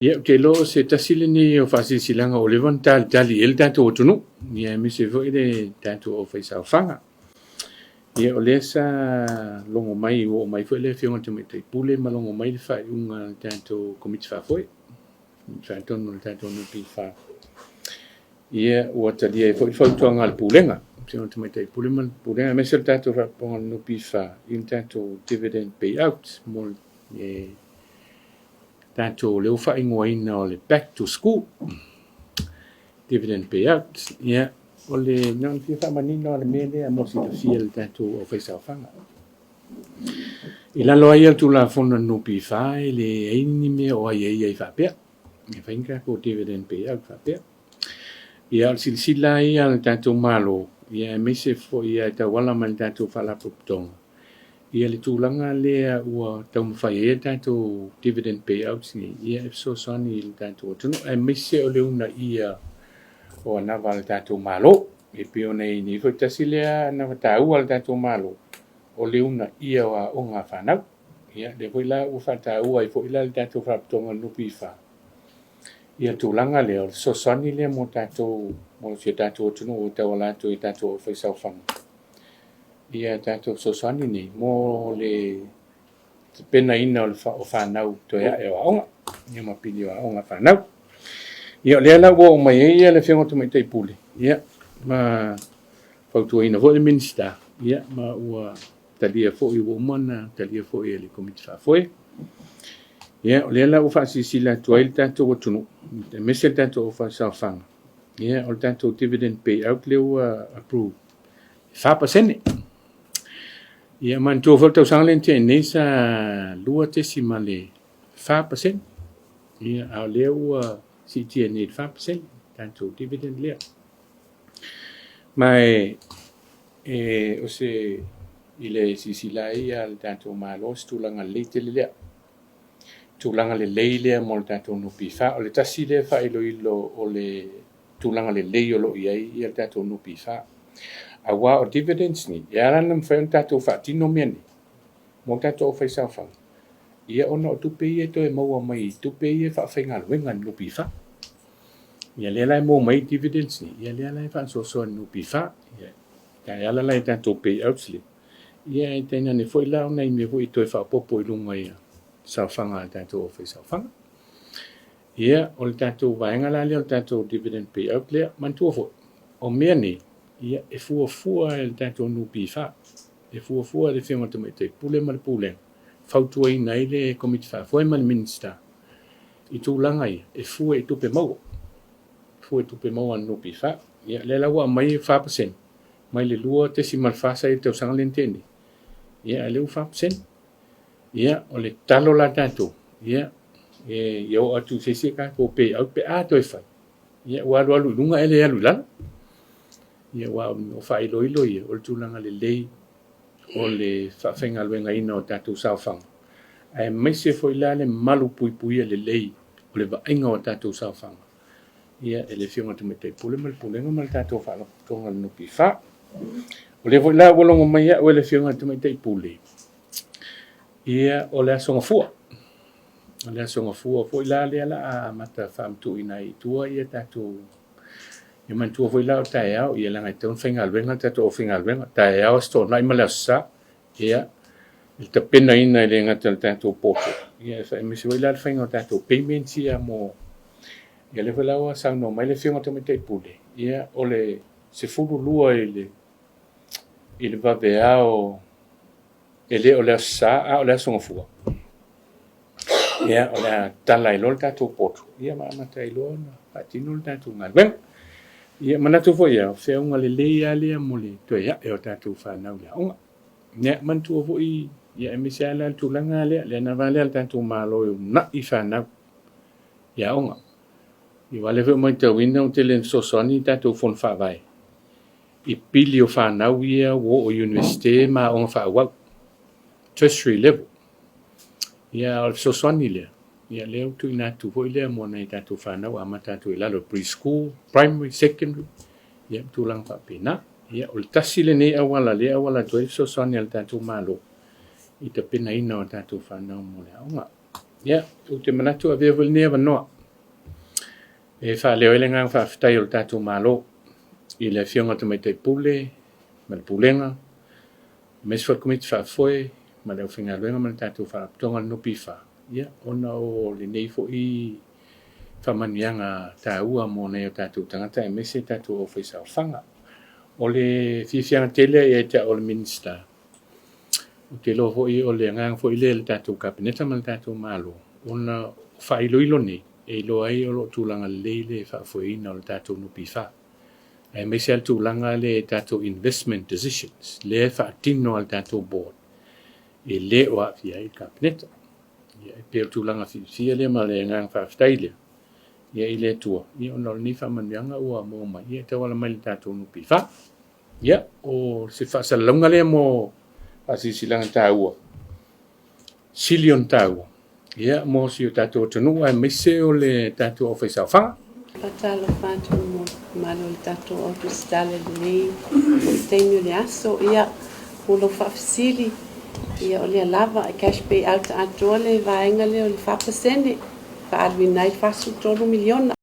Ia ke lo se tasile ni o fasisilanga o levan tali el tatou tunu. Ia me se foi le tatou o faisaofaga. Ia o le sa longo mai o mai foi le fionga te mai pule ma longo mai le fai unga tatou komiti fa foi. Tatou no tatou no pi fa. Ia o talia foi tonga al pulenga. Fionga te mai pule ma pulenga me se tatou fa ponga no pi fa. In tatou dividend payout mo tatou leo whaingoaina o le back to school dividend payout ia o le non fia whamanina o le mele a mosi ta fia le tatou o faisaofaga i lalo ai al tula fona nupi whae le eini mea o ai ai whapea e whainga ko dividend payout whapea ia al silisila ai al tatou malo ia meise fo ia ta wala mal tatou whalapuptonga ia le tūlanga lea ua taumawhai e tātou dividend payouts ni ia e so sani le tātou atunu e mise o le una ia o anawa le tātou malo e pio nei ni fo tasi lea anawa tāua le tātou malo o le una ia o a onga whanau ia le fo ila ua whataua i fo ila le tātou whaptonga nupi wha ia tūlanga lea o so sani lea mo tātou mo si tātou atunu o tau alato i tātou o whaisauwhanga ia tātou sosani ni mo le pena ina o whanau toia e o aonga ia mapili o aonga whanau ia lea la o mai ia le whionga tu mai tei pule ia ma whautua ina vo le Minisitā ia ma ua talia fo i umana talia fo i le komiti whafoe ia lea la o whaasisila tua il tātou o tunu te mese tātou o whaasawhanga ia o tātou dividend payout leo approve 5%. Ia man tu volta usang te nesa lua te simale 5%. Ia au leu si te ne 5% tanto dividend lea. Mai o se ile sisilai al tanto malo stulanga lete lea. Tulanga le leile mo tanto no pifa o le tasile fa ilo o le tulanga le leio lo ia tanto no pifa. Awa o dividends ni ia ranam fa tatou fatino meni mo tatou faisaofaga ia ona o tupe ia toe maua mai tupe ia faafaigaluega ni lupifa ia lea lae mo mai dividends ni ia lea lae faasoasoa ni lupifa ia taeala lai tatou payouts le ia e tainane foʻi la ona i mea foʻi toe faapopo i luga ia saofaga a tatou o faisaofaga ia o le tatou vaega la lea o le tatou dividend payout lea mantua foʻi o mea nei ia e fuafua e le tatou nupi wha. E fuafua le whionga tamai te pule ma le pule. Fautua i nei le komiti wha. Fua ma le Minisitā. I tūlanga ia. E fua e tupe mau. Fua e tupe mau an nupi wha. Ia le lawa mai 5%. Mai le lua te si malfasa i tau sanga lentene. Ia leu 5%. Ia o le talo la tatou. Ia e iau atu sesi ka ko pe au pe a toi whai. Ia walu alu lunga ele alu lala. Ia wa o whailoilo ia, o le tūlanga le lei, o le whawhengaluenga ina o tātou saofaga. Ai maise foi la le malu pui pui le lei, o le vaenga o tātou saofaga. Ia e le whionga te metei pule ma le pulenga ma le tātou whaalapotonga le nupi wha. O le foi la walongo mai ia, o le whionga te metei pule. Ia o le asonga fua. O le asonga fua, foi la le ala a amata whaamtu ina i tua ia tātou ia man tua foi la o tae au ia langa te un whaingaluenga tato o whaingaluenga tae au sto nai ma leo sa ia il te pena ina i le ngata le tato poto ia e misi foi la le whainga o tato payments ia mo ia le wala o sa no mai le whionga te metei pule ia o le se furu lua i le vavea o ele o le sa a o le songa fua ia o le tala i lo le tato poto ia ma amata i lo na patino le tato ngaluenga ia manatu foi ia whiaunga le leia lea mo le toe ia e o tātou whanau lea onga. Nea mantua foi ia e mese ala le tūlanga lea lea na vale ala tātou malo e na i whanau ia onga. I wale whau mai tau ina o te len sosoni tātou whon whawai. I pili o whanau ia wo o universite ma onga whawau. Tertiary level. Ia o sosoni lea. Ia leo tu ina tu foi lea mo nei tātou whanau amata tu ilalo preschool, primary, secondary. Ia tu lang pa pina. Ia o le tasi le nei awala le tu e so soni al tātou malo. I te pina ina o tātou whanau mo le aonga. Ia, o te manatu a vea wale wanoa. E wha leo ele ngang wha whitai o tātou malo. I le fionga te mai te pule, ma le pulenga. Mes wha kumiti wha foe, ma le uwhinga luenga ma le tātou wha aptonga nupi wha. Ia, ona o le nei fo I wha manianga tā ua mo nei o tātou tangata e mese tātou aufaisaofaga. O le fiafianga tele e te o le Minisitā. O te lo fo I o le ngang fo I le tātou kabineta ma le tātou malo. Ona wha ilo nei. E lo ai o lo tūlanga leile wha foeina o le tātou nupi wha. E mese al tūlanga le tātou investment decisions. Le wha tino al tātou board. E le o awhia I kabineta. Ia e pēr tūlanga fia le ma le ngang wha whtaile. Ia I le tua. Ia ona ni wha manuanga ua mō mai. Ia te wala mai le tātou nupi wha. Ia o se wha salunga le mō asisilanga tā ua. Silion tā ua. Ia mo si o tātou tonu ai mese o le tātou aufaisaofaga. Patalo whātou mo malo le tātou office tala nei o teinu le aso ia o lo whawhisili ia o le lava a cash pay out atoa le vaenga le o le whapasene whaalwi nai whasu tolu miliona.